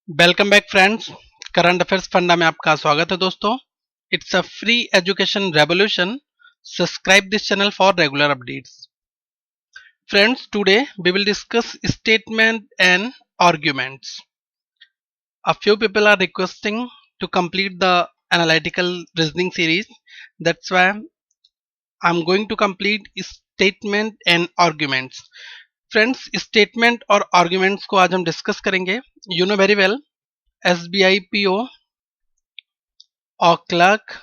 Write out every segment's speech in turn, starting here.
Welcome back friends. Current affairs funda में आपका स्वागत है दोस्तों। It's a free education revolution. Subscribe this channel for regular updates. Friends, today we will discuss statement and arguments. A few people are requesting to complete the analytical reasoning series. That's why I'm going to complete statement and arguments. Friends, statement और arguments को आज हम discuss करेंगे। You know very well, SBI PO or clerk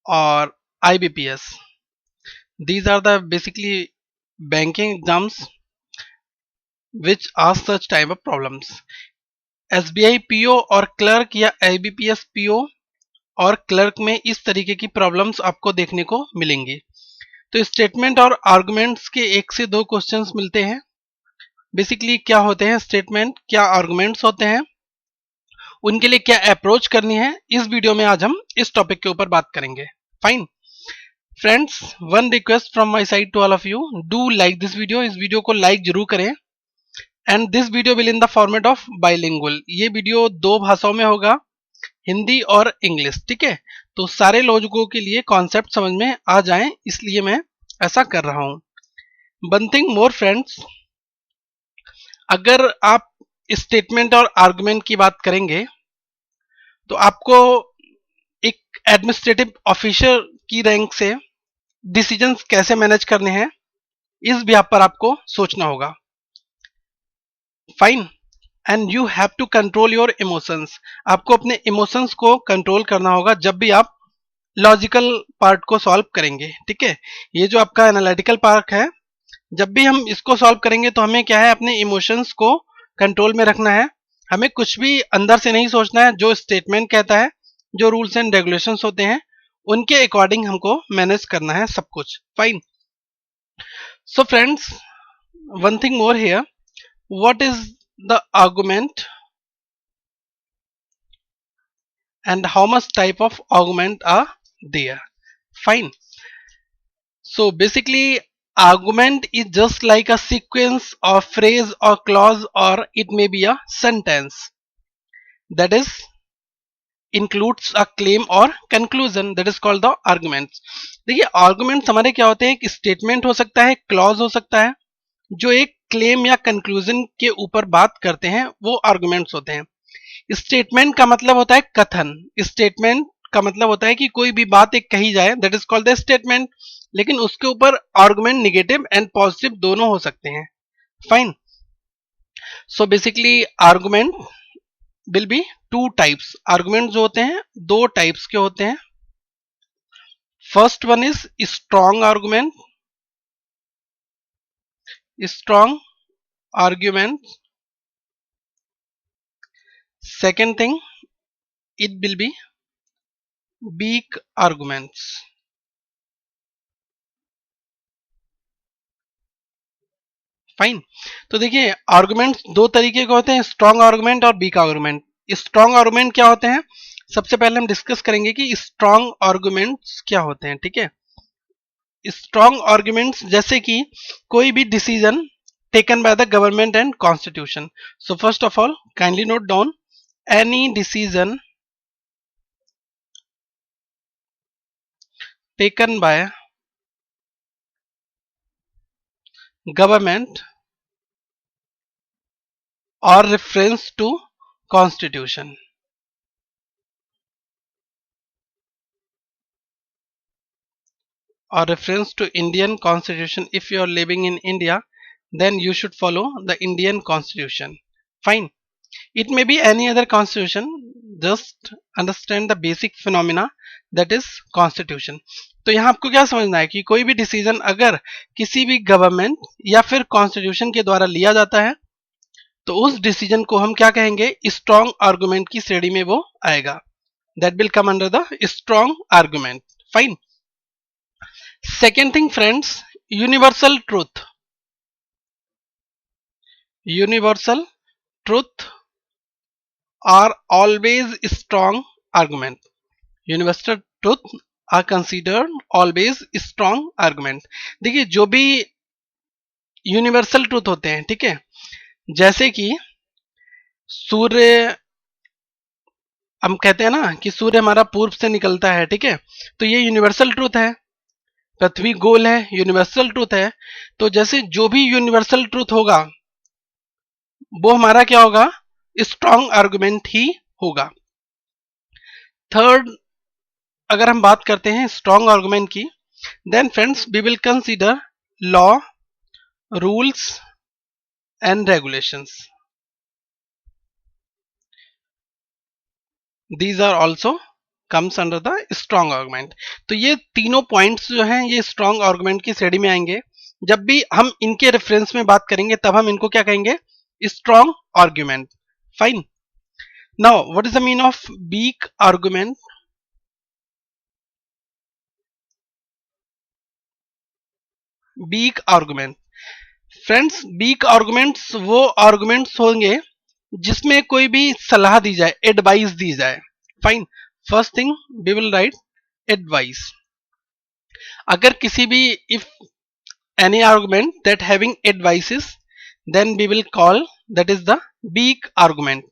or IBPS. These are the basically banking exams which ask such type of problems. SBI PO और clerk या IBPS PO और clerk में इस तरीके की प्रॉब्लम्स आपको देखने को मिलेंगी। तो स्टेटमेंट और आर्गुमेंट्स के एक से दो क्वेश्चंस मिलते हैं। बेसिकली क्या होते हैं स्टेटमेंट, क्या आर्गुमेंट्स होते हैं, उनके लिए क्या अप्रोच करनी है, इस वीडियो में आज हम इस टॉपिक के ऊपर बात करेंगे। Fine friends, one request from my side to all of you, do like this video. इस वीडियो को लाइक जरूर करें। And this video will in the format of bilingual. ये वीडियो दो भाषाओं में होगा, हिंदी और इंग्लिश। ठीक है, तो सारे लोगों के लिए कॉन्सेप्ट समझ में आ जाएं, इसलिए मैं ऐसा कर रहा हूं। वन थिंग मोर फ्रेंड्स, अगर आप स्टेटमेंट और आर्गुमेंट की बात करेंगे तो आपको एक एडमिनिस्ट्रेटिव ऑफिसर की रैंक से डिसीजंस कैसे मैनेज करने हैं, इस भी पर आपको सोचना होगा। Fine, and you have to control your emotions. आपको अपने इमोशंस को कंट्रोल करना होगा जब भी आप लॉजिकल पार्ट को सॉल्व करेंगे। ठीक है, ये जो आपका एनालिटिकल पार्ट है, जब भी हम इसको सॉल्व करेंगे तो हमें क्या है, अपने इमोशंस को कंट्रोल में रखना है। हमें कुछ भी अंदर से नहीं सोचना है। जो स्टेटमेंट कहता है, जो रूल्स एंड रेगुलेशंस होते हैं, उनके अकॉर्डिंग हमको मैनेज करना है सब कुछ। Fine. So friends, one thing more here, what is the argument and how much type of argument are there? Fine. So basically argument is just like a sequence of phrase or clause, or it may be a sentence that is includes a claim or conclusion, that is called the arguments. देखिए, arguments हमारे क्या होते हैं, एक statement हो सकता है, clause हो सकता है, जो एक क्लेम या कंक्लूजन के ऊपर बात करते हैं, वो आर्गुमेंट्स होते हैं। स्टेटमेंट का मतलब होता है कथन। स्टेटमेंट का मतलब होता है कि कोई भी बात एक कही जाए, that is called the statement. लेकिन उसके ऊपर आर्गुमेंट निगेटिव एंड पॉजिटिव दोनों हो सकते हैं। Fine. So basically argument will be two types. Argument जो होते हैं दो टाइप्स के होते हैं। First one is strong argument, strong argument. Second thing, it will be weak arguments. Fine. तो देखिए, आर्गुमेंट्स दो तरीके के होते हैं, स्ट्रॉन्ग आर्गुमेंट और वीक आर्गुमेंट। स्ट्रॉन्ग आर्गुमेंट क्या होते हैं, सबसे पहले हम डिस्कस करेंगे कि स्ट्रॉन्ग आर्गुमेंट्स क्या होते हैं। ठीक है, स्ट्रॉन्ग आर्गुमेंट्स जैसे कि कोई भी decision taken by the government and constitution. So first of all kindly note down, any decision taken by government or reference to constitution, or reference to Indian constitution. If you are living in India, then you should follow the Indian constitution. Fine. It may be any other constitution, just understand the basic phenomena, that is constitution. तो यहाँ आपको क्या समझना है कि कोई भी decision अगर किसी भी गवर्नमेंट या फिर कॉन्स्टिट्यूशन के द्वारा लिया जाता है तो उस डिसीजन को हम क्या कहेंगे, स्ट्रॉन्ग आर्गुमेंट की श्रेणी में वो आएगा। That will come under the strong argument. Fine. Second thing friends, universal truth. Universal truth are always strong argument. Universal truth are considered always strong argument. देखिए, जो भी यूनिवर्सल ट्रूथ होते हैं, ठीक है, जैसे कि सूर्य, हम कहते हैं ना कि सूर्य हमारा पूर्व से निकलता है, ठीक है, तो ये यूनिवर्सल ट्रूथ है। पृथ्वी गोल है, यूनिवर्सल ट्रूथ है। तो जैसे जो भी यूनिवर्सल ट्रूथ होगा वो हमारा क्या होगा, स्ट्रॉन्ग आर्गुमेंट ही होगा। थर्ड, अगर हम बात करते हैं स्ट्रॉन्ग आर्गुमेंट की, then friends we will consider law, rules and regulations. These are also comes under the strong argument. तो ये तीनों पॉइंट्स जो हैं ये स्ट्रॉन्ग आर्गुमेंट की श्रेणी में आएंगे। जब भी हम इनके रेफरेंस में बात करेंगे तब हम इनको क्या कहेंगे, strong argument. Fine. Now what is the mean of weak argument? Weak argument, friends weak arguments वो आर्गुमेंट्स होंगे जिसमें कोई भी सलाह दी जाए, एडवाइस दी जाए। Fine. First thing we will write advice. अगर किसी भी, if any argument that having advices, then we will call that is the weak argument.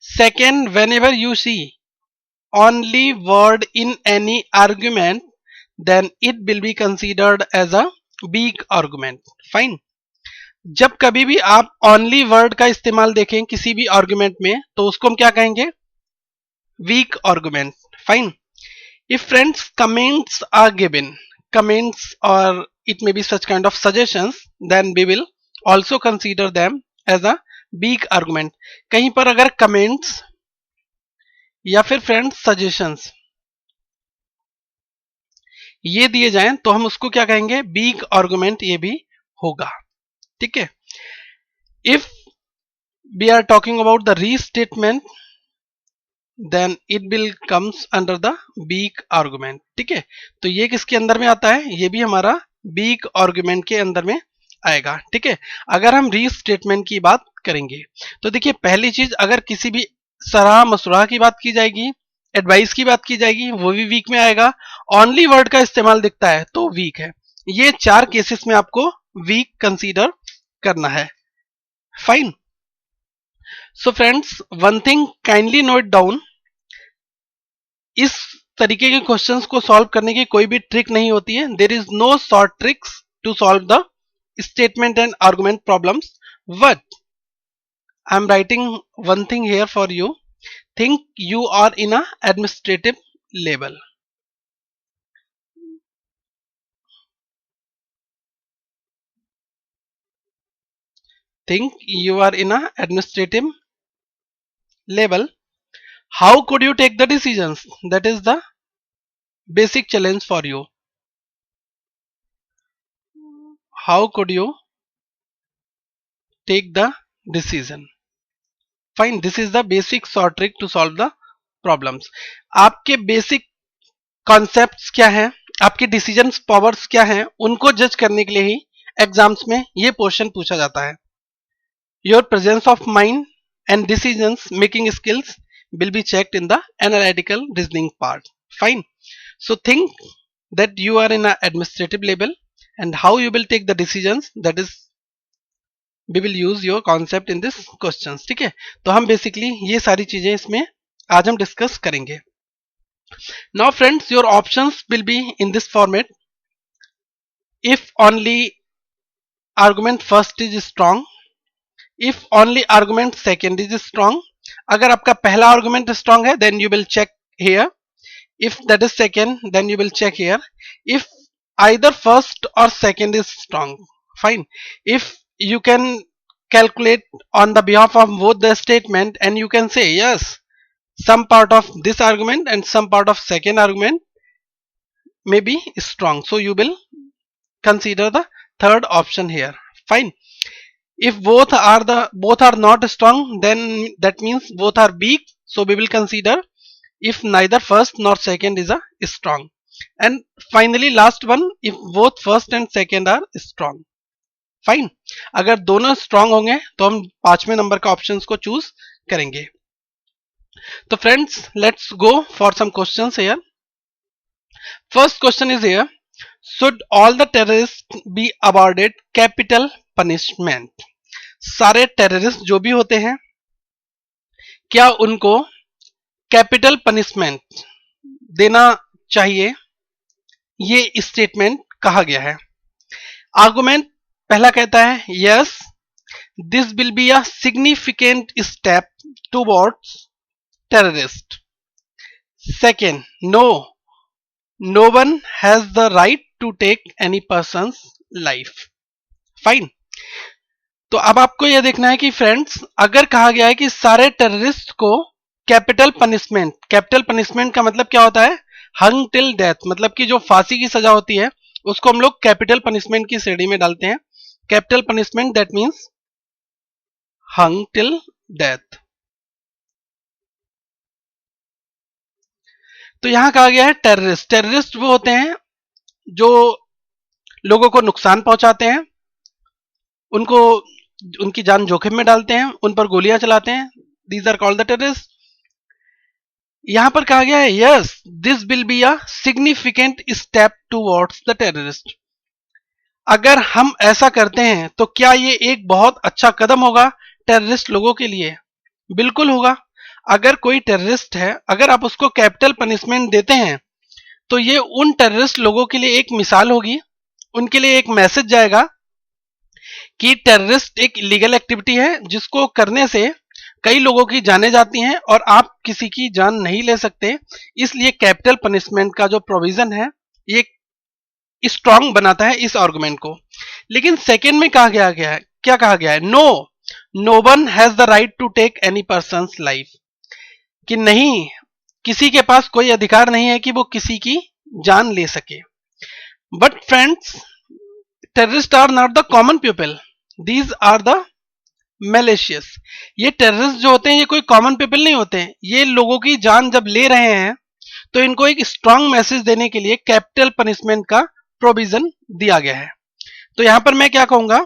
Second, whenever you see only word in any argument, then it will be considered as a weak argument. Fine. जब कभी भी आप only word का इस्तेमाल देखें किसी भी argument में तो उसको हम क्या कहेंगे, weak argument. Fine. If friends comments are given, comments or it may be such kind of suggestions, then we will also consider them as a weak argument. कहीं पर अगर comments या फिर फ्रेंड्स सजेशंस ये दिए जाएं तो हम उसको क्या कहेंगे, weak argument ये भी होगा। ठीक है। If we are talking about the restatement, then it will comes under the weak argument। ठीक है, तो ये किसके अंदर में आता है, ये भी हमारा weak argument के अंदर में आएगा। ठीक है। अगर हम रीस्टेटमेंट की बात करेंगे तो देखिए पहली चीज, अगर किसी भी सलाह मशवरा की बात की जाएगी, एडवाइस की बात की जाएगी, वो भी वीक में आएगा। ओनली वर्ड का इस्तेमाल दिखता है तो वीक है। ये चार केसेस में आपको वीक कंसीडर करना है। Fine. So friends one thing kindly note down, इस तरीके के क्वेश्चंस को सॉल्व करने की कोई भी ट्रिक नहीं होती है। There is no short tricks to solve the statement and argument problems, but I am writing one thing here for you. Think you are in a administrative level. Think you are in a administrative level. How could you take the decisions? That is the basic challenge for you. How could you take the decision? Fine. This is the basic short trick to solve the problems. आपके basic concepts क्या हैं, आपके decisions powers क्या हैं, उनको जज करने के लिए ही एग्जाम्स में ये पोर्शन पूछा जाता है। Your presence of mind and decisions making skills will be checked in the analytical reasoning part. Fine. So think that you are in an administrative level and how you will take the decisions, that is we will use your concept in this questions। ठीक है, तो हम basically ये सारी चीजें इसमें आज हम डिस्कस करेंगे। Now friends, your options will be in this format. If only argument first is strong, if only argument second is strong, अगर आपका पहला आर्गुमेंट स्ट्रांग है then you will check here. If that is second, then you will check here. If either first or second is strong, fine. If you can calculate on the behalf of both the statement and you can say yes, some part of this argument and some part of second argument may be strong, so you will consider the third option here. Fine. If both are not strong, then that means both are weak, so we will consider if neither first nor second is a strong. And finally last one, if both first and second are strong. Fine. अगर दोनों strong होंगे तो हम पांचवें number का option को choose करेंगे। तो friends let's go for some questions here. First question is here, should all the terrorist be awarded capital punishment? सारे टेररिस्ट जो भी होते हैं क्या उनको कैपिटल पनिशमेंट देना चाहिए, ये स्टेटमेंट कहा गया है। आर्गुमेंट पहला कहता है yes, this will be a significant step towards terrorist. Second, no, no one has the right to take any person's life. Fine. तो अब आपको यह देखना है कि फ्रेंड्स, अगर कहा गया है कि सारे टेररिस्ट को कैपिटल पनिशमेंट का मतलब क्या होता है, हंग टिल डेथ, मतलब कि जो फांसी की सजा होती है उसको हम लोग कैपिटल पनिशमेंट की श्रेणी में डालते हैं। Capital punishment that means hung till death. तो यहां कहा गया है टेररिस्ट वो होते हैं जो लोगों को नुकसान पहुंचाते हैं, उनको उनकी जान जोखिम में डालते हैं, उन पर गोलियां चलाते हैं। These are called the terrorist. यहां पर कहा गया है yes, this will be a significant step towards the terrorist. अगर हम ऐसा करते हैं तो क्या ये एक बहुत अच्छा कदम होगा टेररिस्ट लोगों के लिए? बिल्कुल होगा। अगर कोई टेररिस्ट है, अगर आप उसको कैपिटल पनिशमेंट देते हैं तो ये उन टेररिस्ट लोगों के लिए एक मिसाल होगी, उनके लिए एक मैसेज जाएगा कि टेररिस्ट एक लीगल एक्टिविटी है जिसको करने से कई लोगों की जानें जाती हैं और आप किसी की जान नहीं ले सकते। इसलिए कैपिटल पनिशमेंट का जो प्रोविजन है ये स्ट्रांग बनाता है इस आर्गुमेंट को। लेकिन सेकेंड में कहा गया है, क्या कहा गया है, no, no one has the right to take any person's life, कि नहीं, किसी के पास कोई अधिकार नहीं है कि वो किसी की जान ले सके। But friends, terrorist are not the common people, these are the malicious. ये टेररिस्ट जो होते हैं ये कोई कॉमन पीपल नहीं होते हैं, ये लोगों की जान जब ले रहे हैं तो इनको एक स्ट्रांग मैसेज देने के लिए कैपिटल पनिशमेंट का प्रोविजन दिया गया है। तो यहां पर मैं क्या कहूंगा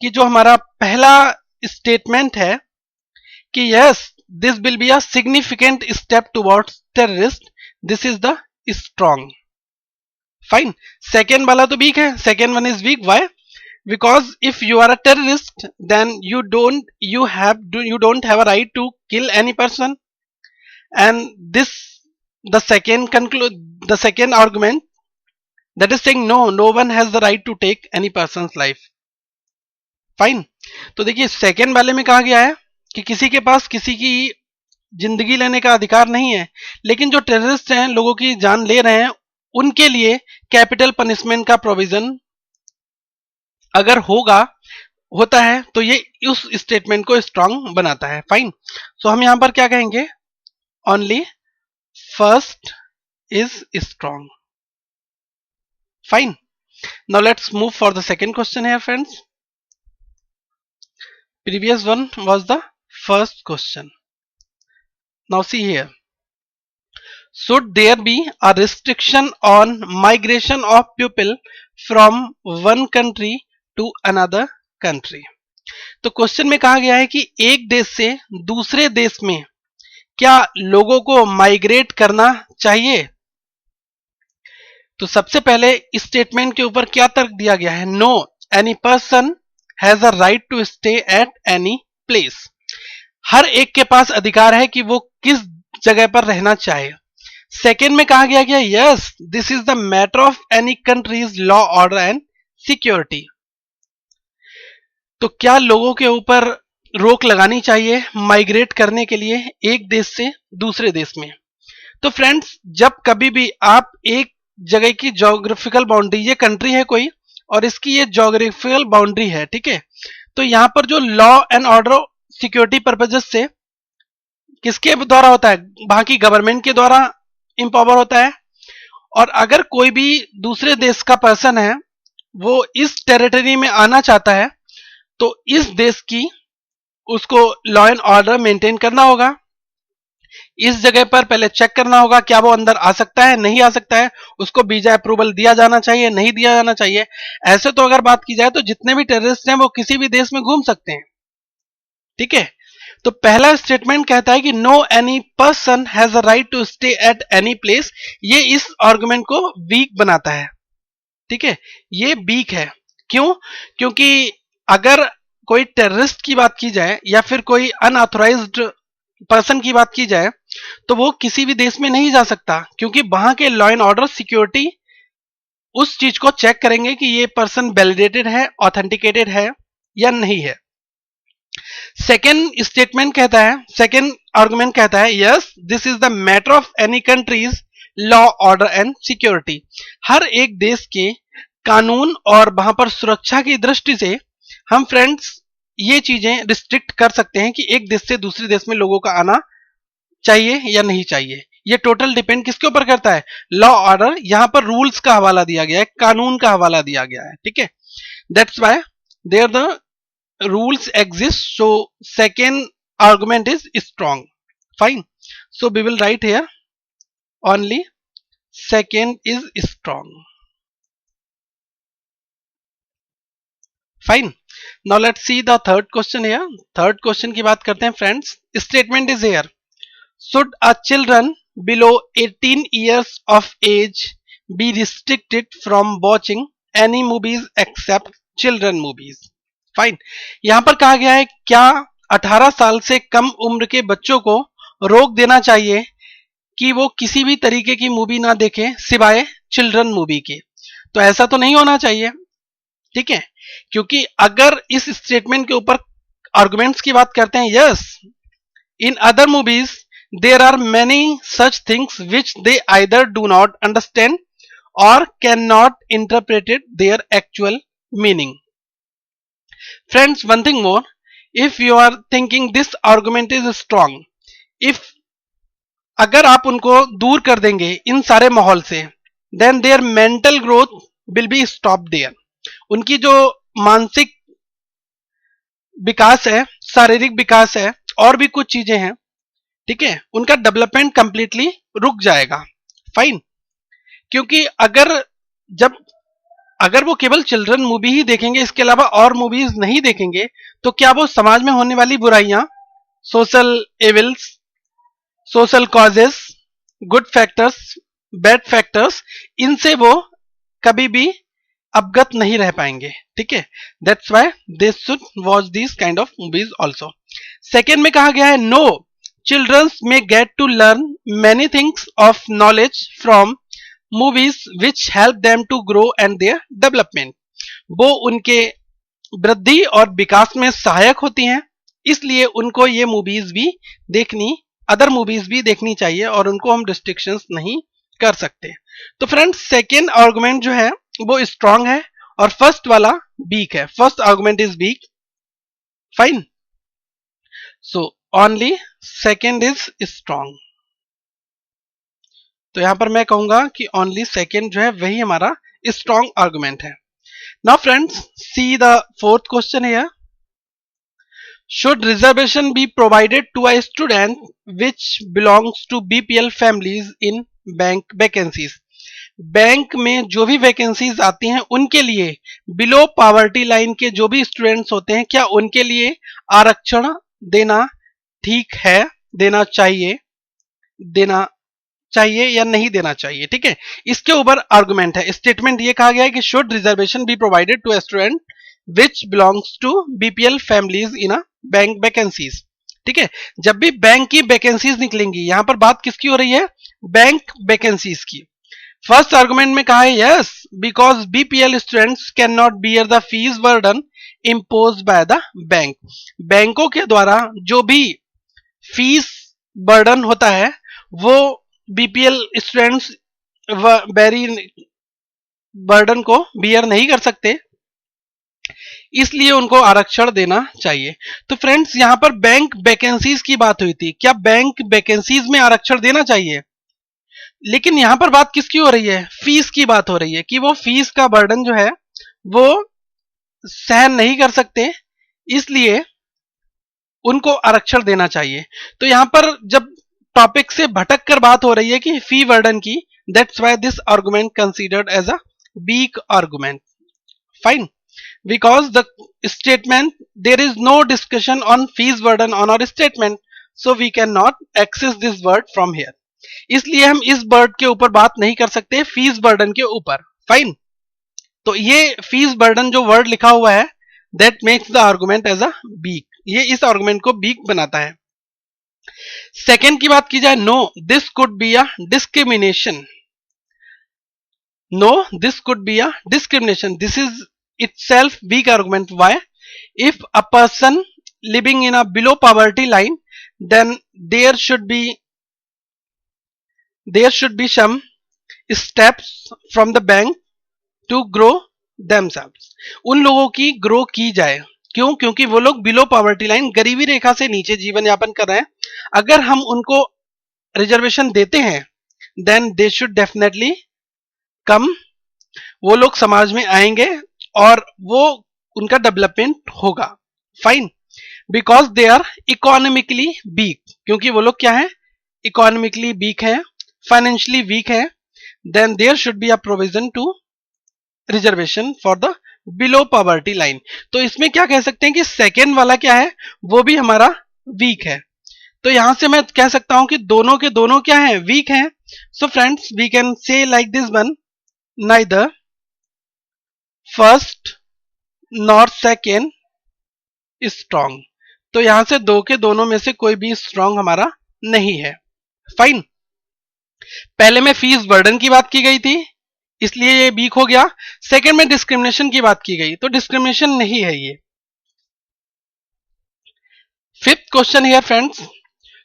कि जो हमारा पहला स्टेटमेंट है कि yes, this will be a significant step towards terrorist, this is the strong. Fine. Second वाला तो वीक है, second one is weak. Why? because if you are a terrorist then you don't have a right to kill any person, and this the second argument that is saying no one has the right to take any person's life. Fine. तो देखिए second वाले में कहा गया है कि किसी के पास किसी की जिंदगी लेने का अधिकार नहीं है, लेकिन जो टेररिस्ट हैं, लोगों की जान ले रहे हैं, उनके लिए कैपिटल पनिशमेंट का प्रोविजन अगर होता है तो ये उस स्टेटमेंट को स्ट्रांग बनाता है। फाइन। सो हम यहां पर क्या कहेंगे, only first is strong. Fine. Now let's move for the second question here friends. Previous one was the first question. Now see here, should there be a restriction on migration of people from one country to another country? तो question में कहा गया है कि एक देश से दूसरे देश में क्या लोगों को माइग्रेट करना चाहिए? तो सबसे पहले इस स्टेटमेंट के ऊपर क्या तर्क दिया गया है, no any person has a right to stay at any place. हर एक के पास अधिकार है कि वो किस जगह पर रहना चाहे। सेकेंड में कहा गया कि yes, this is the matter of any countries law, order and security. तो क्या लोगों के ऊपर रोक लगानी चाहिए माइग्रेट करने के लिए एक देश से दूसरे देश में? तो फ्रेंड्स, जब कभी भी आप एक जगह की ज्योग्राफिकल बाउंड्री, ये कंट्री है कोई और इसकी ये ज्योग्राफिकल बाउंड्री है, ठीक है, तो यहां पर जो law and order security purposes से किसके द्वारा होता है, वहां की गवर्नमेंट के द्वारा इंपावर होता है। और अगर कोई भी दूसरे देश का पर्सन है वो इस टेरिटरी में आना चाहता है तो इस देश की उसको लॉ एंड ऑर्डर मेंटेन करना होगा। इस जगह पर पहले चेक करना होगा क्या वो अंदर आ सकता है, नहीं आ सकता है, उसको वीजा अप्रूवल दिया जाना चाहिए, नहीं दिया जाना चाहिए। ऐसे तो अगर बात की जाए तो जितने भी टेररिस्ट हैं वो किसी भी देश में घूम सकते हैं, ठीक है। तो पहला स्टेटमेंट कहता है कि no any person has a right to stay at any place. ये इस आर्गुमेंट को वीक बनाता है, ठीक है, ये वीक है। क्यों? क्योंकि अगर कोई टेररिस्ट की बात की जाए या फिर कोई अनऑथोराइज्ड पर्सन की बात की जाए तो वो किसी भी देश में नहीं जा सकता, क्योंकि वहां के लॉ एंड ऑर्डर सिक्योरिटी उस चीज को चेक करेंगे कि ये पर्सन वैलिडेटेड है, ऑथेंटिकेटेड है या नहीं है। सेकेंड आर्गुमेंट कहता है yes this is the matter of any countries law order and security. हर एक देश के कानून और वहां पर सुरक्षा की दृष्टि से हम फ्रेंड्स ये चीजें रिस्ट्रिक्ट कर सकते हैं कि एक देश से दूसरे देश में लोगों का आना चाहिए या नहीं चाहिए। ये टोटल डिपेंड किसके ऊपर करता है? Law order. यहां पर रूल्स का हवाला दिया गया है, कानून का हवाला दिया गया है, ठीक है। That's why there the rules exist, so second argument is strong. Fine, so we will write here only second is strong. Fine, now let's see the third question here. Third question की बात करते हैं friends. Statement is here, should a children below 18 years of age be restricted from watching any movies except children movies? Fine, यहां पर कहा गया है क्या 18 साल से कम उम्र के बच्चों को रोक देना चाहिए कि वो किसी भी तरीके की मूवी ना देखें सिवाय चिल्ड्रन मूवी के। तो ऐसा तो नहीं होना चाहिए, ठीक है, क्योंकि अगर इस स्टेटमेंट के ऊपर आर्गुमेंट्स की बात करते हैं, yes in other movies there are many such things which they either do not understand or can not interpreted their actual meaning. Friends, one thing more, if you are thinking this argument is strong, if अगर आप उनको दूर कर देंगे इन सारे माहौल से, then their mental growth will be stopped there. उनकी जो मानसिक विकास है, शारीरिक विकास है और भी कुछ चीजें हैं, ठीक है, उनका डेवलपमेंट कंप्लीटली रुक जाएगा। फाइन, क्योंकि अगर वो केवल चिल्ड्रन मूवी ही देखेंगे, इसके अलावा और मूवीज नहीं देखेंगे, तो क्या वो समाज में होने वाली बुराइयां, social evils, social causes, good factors, bad factors, इनसे वो कभी भी अवगत नहीं रह पाएंगे, ठीक है। That's why they should watch this kind of movies also. Second में कहा गया है no childrens may get to learn many things of knowledge from movies which help them to grow and their development. वो उनके वृद्धि और विकास में सहायक होती हैं, इसलिए उनको ये मूवीज भी देखनी, अदर मूवीज भी देखनी चाहिए और उनको हम रिस्ट्रिक्शंस नहीं कर सकते। तो फ्रेंड्स सेकेंड आर्गुमेंट जो है वो स्ट्रांग है और फर्स्ट वाला वीक है। First argument is weak. Fine, so only second is strong. तो यहां पर मैं कहूंगा कि ओनली सेकेंड जो है वही हमारा स्ट्रॉन्ग आर्गुमेंट है। Now friends see the fourth question here, should reservation be provided to a student which belongs to BPL families in bank vacancies. Bank में जो भी वैकेंसीज आती हैं उनके लिए बिलो पॉवर्टी लाइन के जो भी स्टूडेंट्स होते हैं, क्या उनके लिए आरक्षण देना ठीक है, देना चाहिए या नहीं देना चाहिए, ठीक है। इसके ऊपर आर्गुमेंट है। स्टेटमेंट ये कहा गया है कि should reservation be provided to student which belongs to BPL families in a bank vacancies, ठीक है। जब भी बैंक की वैकेंसीज निकलेंगी, यहां पर बात किसकी हो रही है? बैंक वैकेंसीज की। फर्स्ट आर्गुमेंट में कहा है yes because BPL students can not bear the fees burden impose by the bank. बैंकों के द्वारा जो भी फीस बर्डन होता है वो बीपीएल स्टूडेंट्स वेरी बर्डन को बियर नहीं कर सकते, इसलिए उनको आरक्षण देना चाहिए। तो फ्रेंड्स यहां पर बैंक वैकेंसीज की बात हुई थी, क्या बैंक वैकेंसीज में आरक्षण देना चाहिए? लेकिन यहां पर बात किसकी हो रही है? फीस की बात हो रही है कि वो फीस का बर्डन जो है वो सहन नहीं कर सकते, इसलिए उनको आरक्षण देना चाहिए। तो यहां पर जब टॉपिक से भटक कर बात हो रही है कि फी बर्डन की, that's why this argument considered as a weak argument. Fine, because the statement there is no discussion on fees burden on our statement, so we cannot access this word from here. इसलिए हम इस word के ऊपर बात नहीं कर सकते fees burden के ऊपर। फाइन, तो ये फीस बर्डन जो वर्ड लिखा हुआ है that makes the argument as a weak, ये इस आर्गुमेंट को वीक बनाता है। सेकेंड की बात की जाए, no this could be a discrimination. No, this could be a discrimination. This is itself weak argument. Why? If a person living in a below poverty line, then there should be some steps from the bank to grow themselves. उन लोगों की grow की जाए. क्यों? क्योंकि वो लोग below poverty line, गरीबी रेखा से नीचे जीवन यापन कर रहे हैं. अगर हम उनको रिजर्वेशन देते हैं, then they should definitely come, वो लोग समाज में आएंगे और वो उनका डेवलपमेंट होगा. Fine. Because they are economically weak, क्योंकि वो लोग क्या है, इकोनॉमिकली वीक है, फाइनेंशियली वीक है. Then there should be a provision to reservation for the below poverty line. तो इसमें क्या कह सकते हैं कि सेकेंड वाला क्या है, वो भी हमारा वीक है. तो यहां से मैं कह सकता हूं कि दोनों के दोनों क्या है, वीक हैं. So friends, we can say like this one, neither first nor second strong. तो यहां से दो के दोनों में से कोई भी स्ट्रॉन्ग हमारा नहीं है. फाइन. पहले में फीस बर्डन की बात की गई थी, इसलिए ये वीक हो गया. सेकेंड में डिस्क्रिमिनेशन की बात की गई, तो डिस्क्रिमिनेशन नहीं है ये. Fifth question here friends,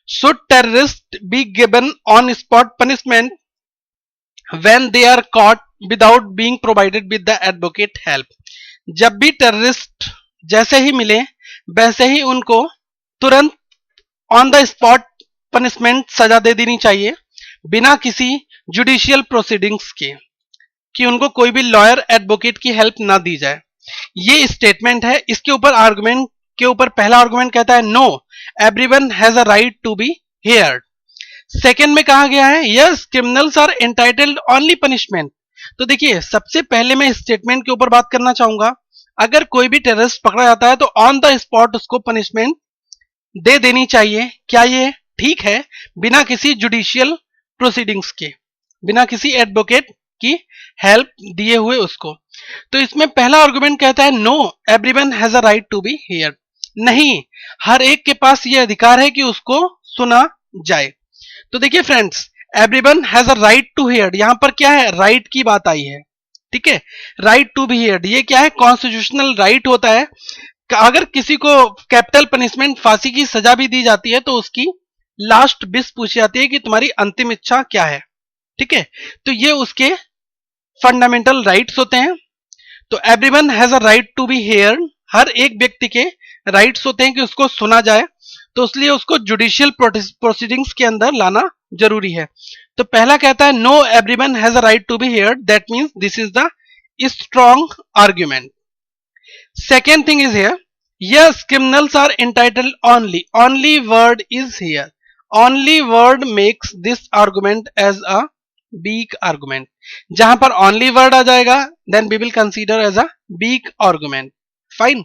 should terrorist be given on spot punishment when they are caught without being provided with the advocate help. जब भी टेररिस्ट जैसे ही मिले वैसे ही उनको तुरंत ऑन द स्पॉट पनिशमेंट सजा दे देनी चाहिए, बिना किसी जुडिशियल प्रोसीडिंग्स के, कि उनको कोई भी लॉयर एडवोकेट की हेल्प ना दी जाए. ये स्टेटमेंट है. इसके ऊपर आर्गुमेंट के ऊपर पहला आर्गुमेंट कहता है no everyone has a right to be heard. Second में कहा गया है yes criminals are entitled only punishment. तो देखिए, सबसे पहले मैं स्टेटमेंट के ऊपर बात करना चाहूंगा. अगर कोई भी टेररिस्ट पकड़ा जाता है तो ऑन द स्पॉट उसको पनिशमेंट दे देनी चाहिए. क्या ये ठीक है? बिना किसी जुडिशियल प्रोसीडिंग्स के, बिना किसी एडवोकेट की हेल्प दिए हुए उसको. तो इसमें पहला आर्गुमेंट कहता है no everyone has a right to be heard. नहीं, हर एक के पास ये अधिकार है कि उसको सुना जाए. तो देखिए friends, everyone has a right to heard, यहां पर क्या है, राइट की बात आई है. ठीक है, राइट टू बी हियर्ड ये क्या है, कॉन्स्टिट्यूशनल राइट होता है. अगर किसी को कैपिटल पनिशमेंट, फांसी की सजा भी दी जाती है तो उसकी लास्ट विश पूछी जाती है कि तुम्हारी अंतिम इच्छा क्या है. ठीक है, तो ये उसके फंडामेंटल राइट्स होते हैं. तो everyone has a right to be heard, हर एक व्यक्ति के राइट्स होते हैं कि उसको सुना जाए. तो इसलिए उसको जुडिशियल प्रोसीडिंग्स के अंदर लाना जरूरी है. तो पहला कहता है no everyone has a right to be heard, that means this is the strong argument. Second thing is here, yes, criminals are entitled only. Only word is here. Only word makes this argument as a weak argument. जहां पर only word आ जाएगा, then we will consider as a weak argument. Fine.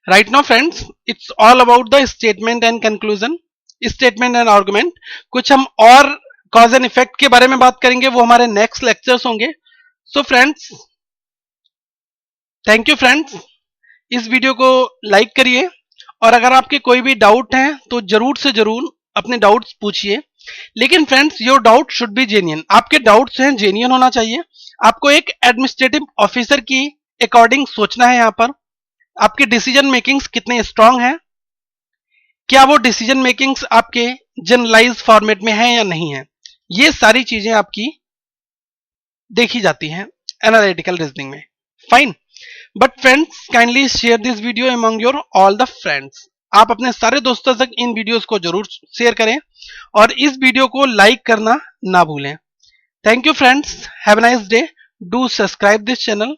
Right now, friends, it's all about the statement and conclusion. Statement and argument. कुछ हम और cause and effect के बारे में बात करेंगे, वो हमारे next lectures होंगे. So, friends, thank you friends. इस वीडियो को लाइक करिए, और अगर आपके कोई भी डाउट हैं तो जरूर से जरूर अपने डाउट्स पूछिए. लेकिन friends, your doubt should be genuine. आपके डाउट्स हैं जेन्युइन होना चाहिए. आपको एक एडमिनिस्ट्रेटिव ऑफिसर की अकॉर्डिंग सोचना है. यहां पर आपके डिसीजन मेकिंग्स कितने स्ट्रांग हैं, क्या वो डिसीजन मेकिंग्स आपके जनरलाइज फॉर्मेट में है या नहीं है, ये सारी चीजें आपकी देखी जाती हैं एनालिटिकल रीजनिंग में. Fine. But friends, kindly share this video among your all the friends. आप अपने सारे दोस्तों तक इन वीडियोस को जरूर शेयर करें और इस वीडियो को लाइक करना ना भूलें. Thank you friends, have a nice day. Do subscribe this channel.